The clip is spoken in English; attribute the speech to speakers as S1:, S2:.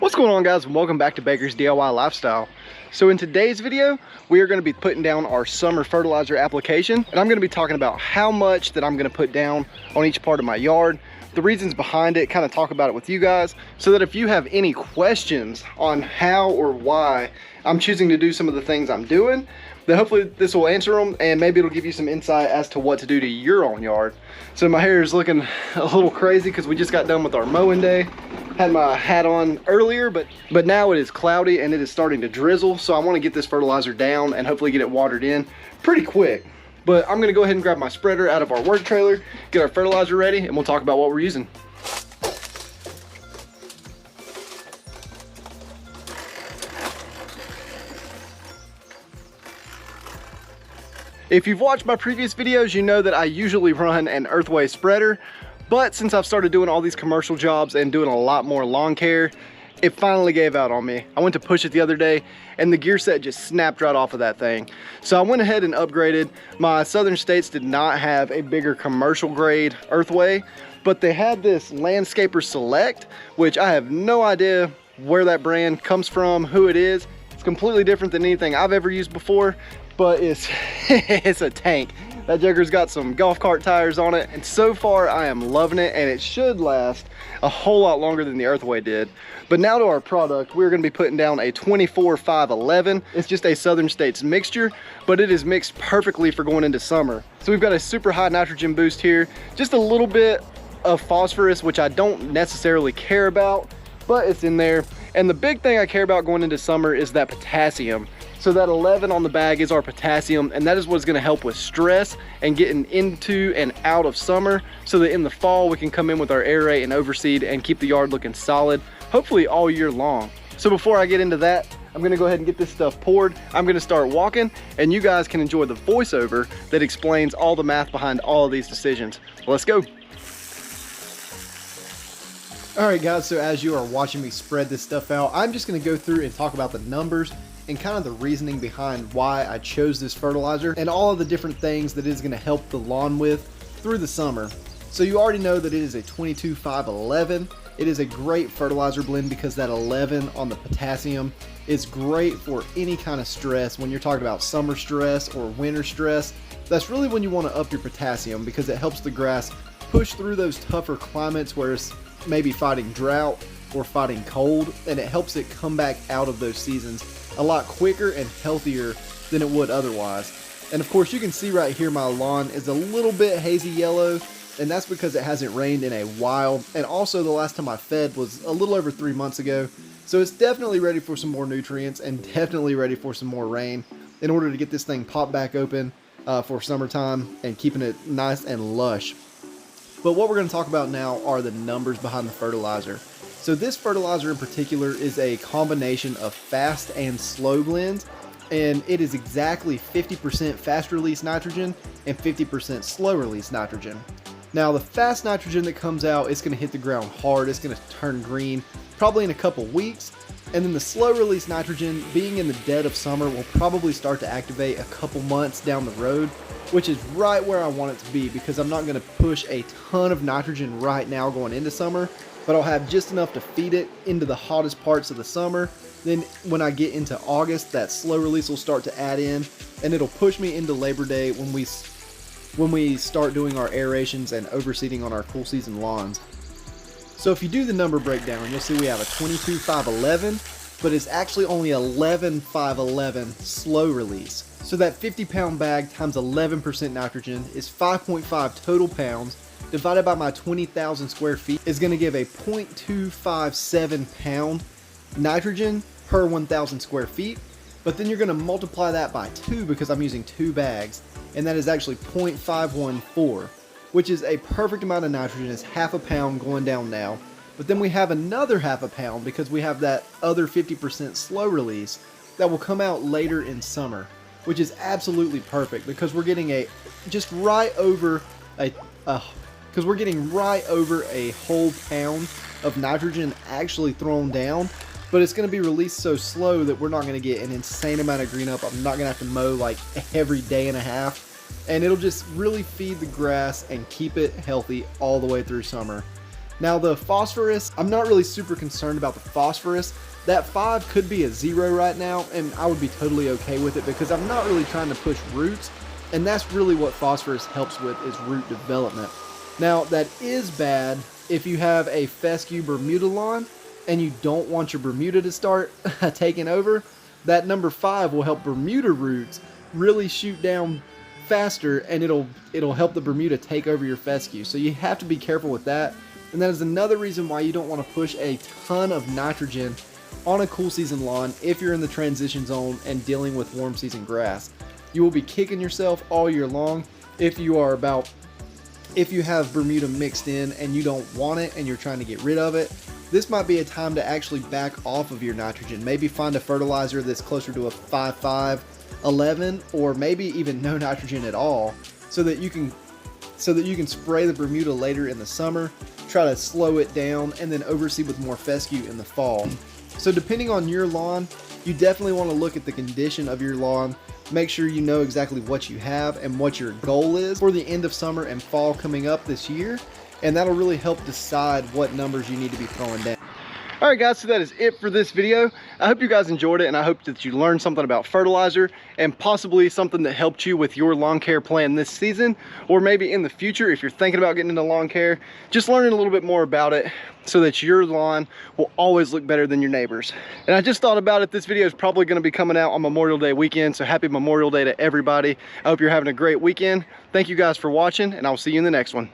S1: What's going on, guys, and welcome back to Baker's DIY Lifestyle. So in today's video, we are going to be putting down our summer fertilizer application, and I'm going to be talking about how much that I'm going to put down on each part of my yard, the reasons behind it, kind of talk about it with you guys, so that if you have any questions on how or why I'm choosing to do some of the things I'm doing, then hopefully this will answer them, and maybe it'll give you some insight as to what to do to your own yard. So my hair is looking a little crazy because we just got done with our mowing day. Had my hat on earlier, but now it is cloudy and it is starting to drizzle, so I want to get this fertilizer down and hopefully get it watered in pretty quick. But I'm going to go ahead and grab my spreader out of our work trailer, get our fertilizer ready, and we'll talk about what we're using. If you've watched my previous videos, you know that I usually run an Earthway spreader, but since I've started doing all these commercial jobs and doing a lot more lawn care, it finally gave out on me. I went to push it the other day and the gear set just snapped right off of that thing. So I went ahead and upgraded. My Southern States did not have a bigger commercial grade Earthway, but they had this Landscaper Select, which I have no idea where that brand comes from, who it is. It's completely different than anything I've ever used before, but it's it's a tank. That Joker's got some golf cart tires on it, and so far I am loving it, and it should last a whole lot longer than the Earthway did. But now to our product, we're going to be putting down a 24-5-11. It's just a Southern States mixture, but it is mixed perfectly for going into summer. So we've got a super high nitrogen boost here, just a little bit of phosphorus, which I don't necessarily care about, but it's in there. And the big thing I care about going into summer is that potassium. So that 11 on the bag is our potassium, and that is what's going to help with stress and getting into and out of summer, so that in the fall we can come in with our aerate and overseed and keep the yard looking solid, hopefully all year long. So before I get into that, I'm going to go ahead and get this stuff poured. I'm going to start walking, and you guys can enjoy the voiceover that explains all the math behind all of these decisions. Let's go. All right, guys, so as you are watching me spread this stuff out, I'm just going to go through and talk about the numbers and kind of the reasoning behind why I chose this fertilizer and all of the different things that it is going to help the lawn with through the summer. So you already know that it is a 22-5-11. It is a great fertilizer blend because that 11 on the potassium is great for any kind of stress. When you're talking about summer stress or winter stress, that's really when you want to up your potassium, because it helps the grass push through those tougher climates where it's maybe fighting drought or fighting cold, and it helps it come back out of those seasons a lot quicker and healthier than it would otherwise. And of course, you can see right here my lawn is a little bit hazy yellow, and that's because it hasn't rained in a while, and also the last time I fed was a little over 3 months ago. So it's definitely ready for some more nutrients and definitely ready for some more rain in order to get this thing popped back open for summertime and keeping it nice and lush. But what we're going to talk about now are the numbers behind the fertilizer. So this fertilizer in particular is a combination of fast and slow blends, and it is exactly 50% fast release nitrogen and 50% slow release nitrogen. Now the fast nitrogen that comes out is going to hit the ground hard, it's going to turn green probably in a couple weeks, and then the slow release nitrogen, being in the dead of summer, will probably start to activate a couple months down the road, which is right where I want it to be, because I'm not going to push a ton of nitrogen right now going into summer, but I'll have just enough to feed it into the hottest parts of the summer. Then when I get into August, that slow release will start to add in, and it'll push me into Labor Day when we start doing our aerations and overseeding on our cool season lawns. So if you do the number breakdown, you'll see we have a 22-5-11, but it's actually only 11-5-11 slow release. So that 50-pound bag times 11% nitrogen is 5.5 total pounds, divided by my 20,000 square feet is going to give a 0.257 pound nitrogen per 1,000 square feet. But then you're going to multiply that by 2 because I'm using 2 bags, and that is actually 0.514, which is a perfect amount of nitrogen. It's half a pound going down now. But then we have another half a pound because we have that other 50% slow release that will come out later in summer, which is absolutely perfect because we're getting right over a whole pound of nitrogen actually thrown down, but it's going to be released so slow that we're not going to get an insane amount of green up. I'm not going to have to mow like every day and a half, and it'll just really feed the grass and keep it healthy all the way through summer. Now the phosphorus, I'm not really super concerned about the phosphorus. That 5 could be a 0 right now, and I would be totally okay with it because I'm not really trying to push roots, and that's really what phosphorus helps with, is root development. Now that is bad if you have a fescue Bermuda lawn and you don't want your Bermuda to start taking over. That number 5 will help Bermuda roots really shoot down faster, and it'll help the Bermuda take over your fescue. So you have to be careful with that. And that is another reason why you don't want to push a ton of nitrogen on a cool season lawn if you're in the transition zone and dealing with warm season grass. You will be kicking yourself all year long if you have Bermuda mixed in and you don't want it and you're trying to get rid of it. This might be a time to actually back off of your nitrogen. Maybe find a fertilizer that's closer to a 5.5, 11, or maybe even no nitrogen at all, so that you can spray the Bermuda later in the summer, try to slow it down, and then overseed with more fescue in the fall. So depending on your lawn, you definitely want to look at the condition of your lawn. Make sure you know exactly what you have and what your goal is for the end of summer and fall coming up this year, and that'll really help decide what numbers you need to be throwing down. Alright guys, so that is it for this video. I hope you guys enjoyed it, and I hope that you learned something about fertilizer and possibly something that helped you with your lawn care plan this season, or maybe in the future if you're thinking about getting into lawn care. Just learning a little bit more about it so that your lawn will always look better than your neighbors. And I just thought about it, this video is probably going to be coming out on Memorial Day weekend, so happy Memorial Day to everybody. I hope you're having a great weekend. Thank you guys for watching, and I'll see you in the next one.